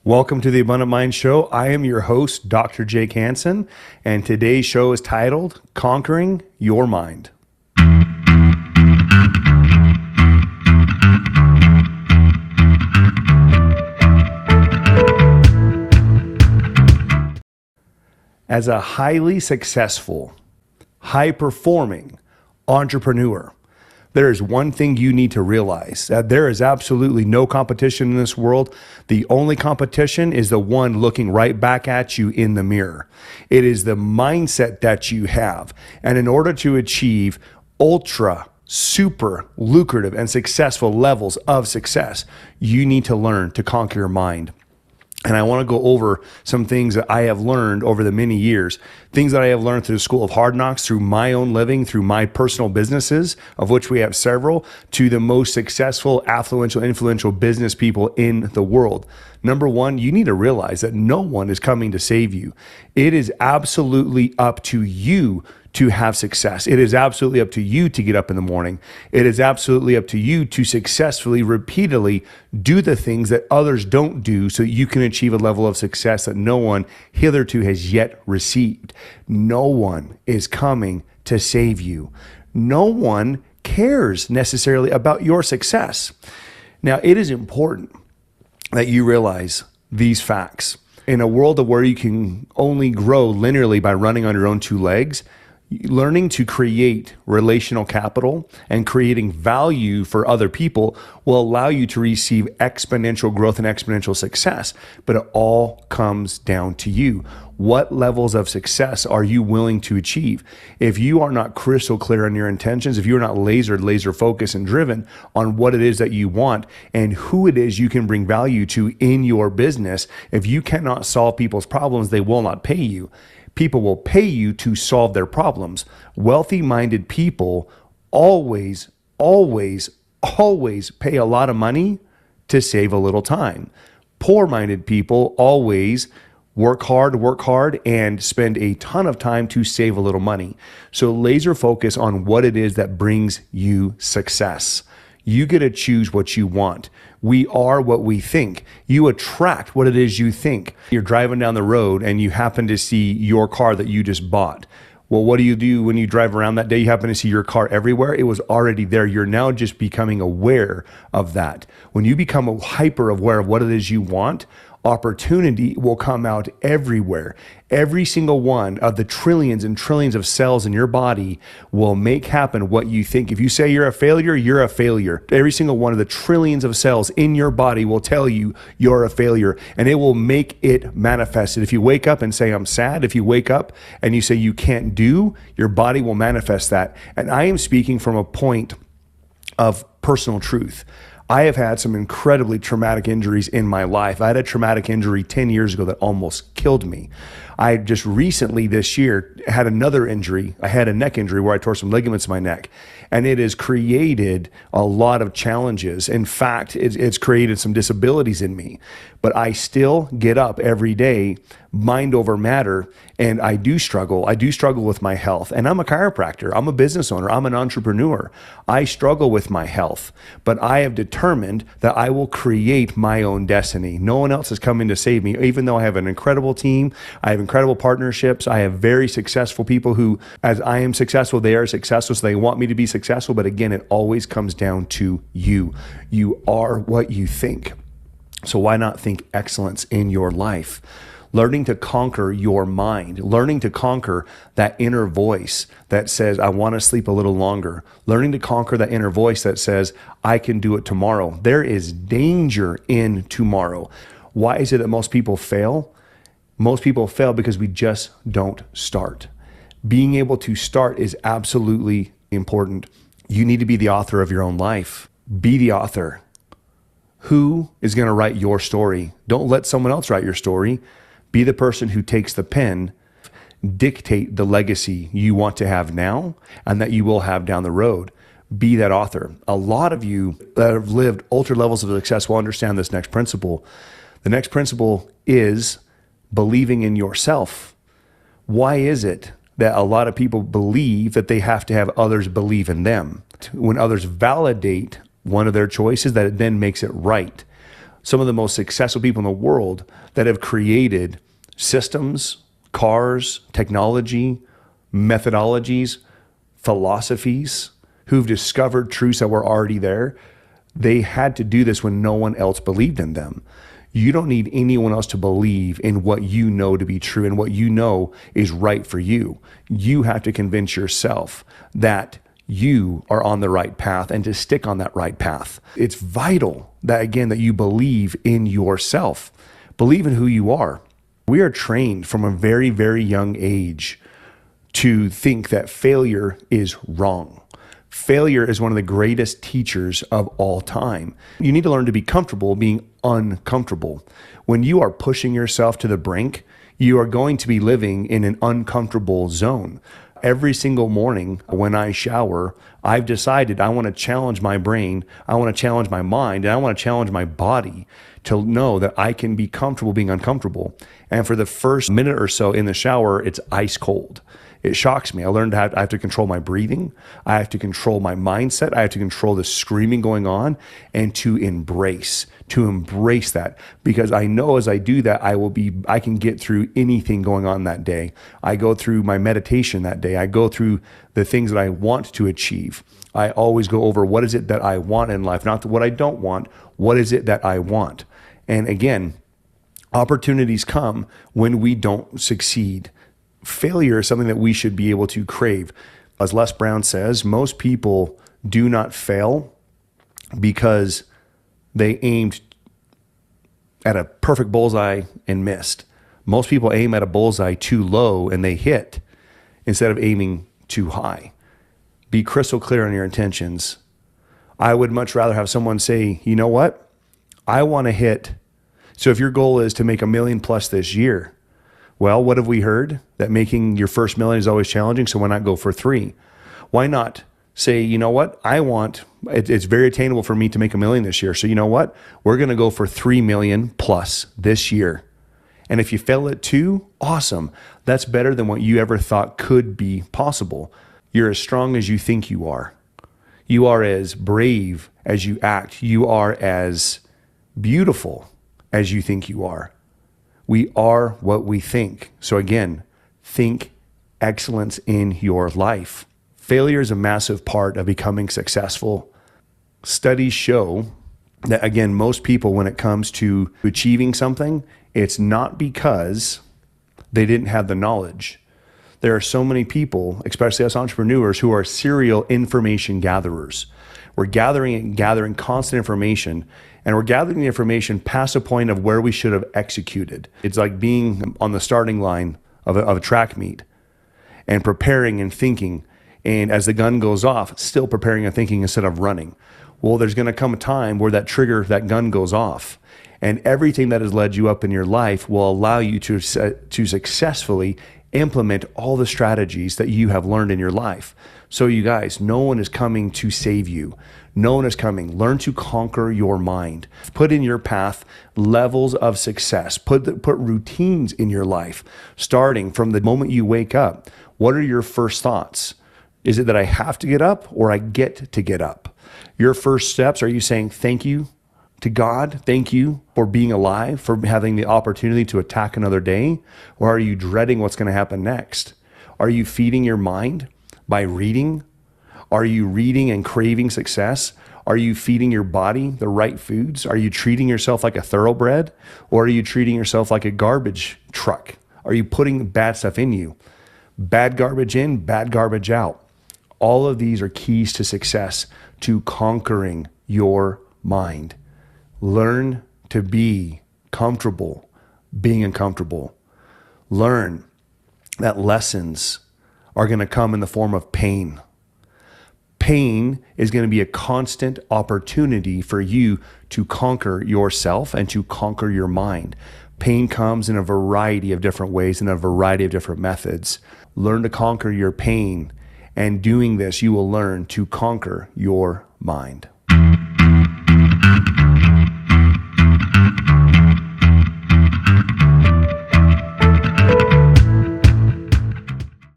Welcome to the Abundant Mind Show. I am your host, Dr. Jake Hansen, and today's show is titled Conquering Your Mind. As a highly successful, high-performing entrepreneur, there is one thing you need to realize, that there is absolutely no competition in this world. The only competition is the one looking right back at you in the mirror. It is the mindset that you have. And in order to achieve ultra, super lucrative and successful levels of success, you need to learn to conquer your mind. And I want to go over some things that I have learned over the many years, things that I have learned through the School of Hard Knocks, through my own living, through my personal businesses, of which we have several, to the most successful, affluential, influential business people in the world. Number one, you need to realize that no one is coming to save you. It is absolutely up to you to have success. It is absolutely up to you to get up in the morning. It is absolutely up to you to successfully, repeatedly do the things that others don't do so that you can achieve a level of success that no one hitherto has yet received. No one is coming to save you. No one cares necessarily about your success. Now, it is important that you realize these facts. In a world of where you can only grow linearly by running on your own two legs, learning to create relational capital and creating value for other people will allow you to receive exponential growth and exponential success. But it all comes down to you. What levels of success are you willing to achieve? If you are not crystal clear on your intentions, if you're not laser focused and driven on what it is that you want and who it is you can bring value to in your business, if you cannot solve people's problems, they will not pay you. People will pay you to solve their problems. Wealthy-minded people always pay a lot of money to save a little time. Poor-minded people always work hard, and spend a ton of time to save a little money. So laser focus on what it is that brings you success. You get to choose what you want. We are what we think. You attract what it is you think. You're driving down the road and you happen to see your car that you just bought. Well, what do you do when you drive around that day? You happen to see your car everywhere. It was already there. You're now just becoming aware of that. When you become hyper aware of what it is you want, opportunity will come out everywhere. Every single one of the trillions and trillions of cells in your body will make happen what you think. If you say you're a failure, you're a failure. Every single one of the trillions of cells in your body will tell you you're a failure, and it will make it manifested. If you wake up and say, I'm sad, if you wake up and you say you can't do, your body will manifest that. And I am speaking from a point of personal truth. I have had some incredibly traumatic injuries in my life. I had a traumatic injury 10 years ago that almost killed me. I just recently this year had another injury. I had a neck injury where I tore some ligaments in my neck, and it has created a lot of challenges. In fact, it's created some disabilities in me, but I still get up every day, mind over matter, and I do struggle. I do struggle with my health, and I'm a chiropractor. I'm a business owner. I'm an entrepreneur. I struggle with my health, but I have determined that I will create my own destiny. No one else is coming to save me, even though I have an incredible team. I have incredible partnerships. I have very successful people who, as I am successful, they are successful, so they want me to be successful. But again, it always comes down to you. You are what you think. So why not think excellence in your life? Learning to conquer your mind, learning to conquer that inner voice that says, I want to sleep a little longer, learning to conquer that inner voice that says, I can do it tomorrow. There is danger in tomorrow. Why is it that most people fail? Most people fail because we just don't start. Being able to start is absolutely important. You need to be the author of your own life. Be the author. Who is going to write your story? Don't let someone else write your story. Be the person who takes the pen, dictate the legacy you want to have now and that you will have down the road. Be that author. A lot of you that have lived ultra levels of success will understand this next principle. The next principle is believing in yourself. Why is it that a lot of people believe that they have to have others believe in them? When others validate one of their choices, that it then makes it right. some of the most successful people in the world that have created systems, cars, technology, methodologies, philosophies, who've discovered truths that were already there. They had to do this when no one else believed in them. You don't need anyone else to believe in what you know to be true and what you know is right for you. You have to convince yourself that you are on the right path and to stick on that right path. It's vital that, again, that you believe in yourself, believe in who you are. We are trained from a very, very young age to think that failure is wrong. Failure is one of the greatest teachers of all time. You need to learn to be comfortable being uncomfortable. When you are pushing yourself to the brink, you are going to be living in an uncomfortable zone. Every single morning when I shower, I've decided I want to challenge my brain, I want to challenge my mind, and I want to challenge my body to know that I can be comfortable being uncomfortable. And for the first minute or so in the shower, it's ice cold. It shocks me. I learned I have to control my breathing. I have to control my mindset. I have to control the screaming going on and to embrace that, because I know as I do that, I can get through anything going on that day. I go through my meditation that day. I go through the things that I want to achieve. I always go over what is it that I want in life, not what I don't want. What is it that I want? And again, opportunities come when we don't succeed. Failure is something that we should be able to crave. As Les Brown says, most people do not fail because they aimed at a perfect bullseye and missed. Most people aim at a bullseye too low and they hit instead of aiming too high. Be crystal clear on your intentions. I would much rather have someone say, you know what? I want to hit. So if your goal is to make $1 million plus this year, well, what have we heard? That making your first million is always challenging, so why not go for 3? Why not say, you know what, it's very attainable for me to make $1 million this year, so you know what, we're going to go for 3 million plus this year. And if you fail at 2, awesome. That's better than what you ever thought could be possible. You're as strong as you think you are. You are as brave as you act. You are as beautiful as you think you are. We are what we think. So again, think excellence in your life. Failure is a massive part of becoming successful. Studies show that, again, most people, when it comes to achieving something, it's not because they didn't have the knowledge. There are so many people, especially us entrepreneurs, who are serial information gatherers. We're gathering constant information, and we're gathering the information past a point of where we should have executed. It's like being on the starting line of a track meet and preparing and thinking, and as the gun goes off, still preparing and thinking instead of running. Well, there's going to come a time where that gun goes off, and everything that has led you up in your life will allow you to successfully implement all the strategies that you have learned in your life. So you guys, no one is coming to save you. No one is coming. Learn to conquer your mind. Put in your path levels of success. Put routines in your life, starting from the moment you wake up. What are your first thoughts? Is it that I have to get up or I get to get up? Your first steps, are you saying thank you to God? Thank you for being alive, for having the opportunity to attack another day? Or are you dreading what's going to happen next? Are you feeding your mind by reading? Are you reading and craving success? Are you feeding your body the right foods? Are you treating yourself like a thoroughbred? Or are you treating yourself like a garbage truck? Are you putting bad stuff in you? Bad garbage in, bad garbage out. All of these are keys to success, to conquering your mind. Learn to be comfortable being uncomfortable. Learn that lessons are going to come in the form of pain. Pain is going to be a constant opportunity for you to conquer yourself and to conquer your mind. Pain comes in a variety of different ways, in a variety of different methods. Learn to conquer your pain, and doing this, you will learn to conquer your mind.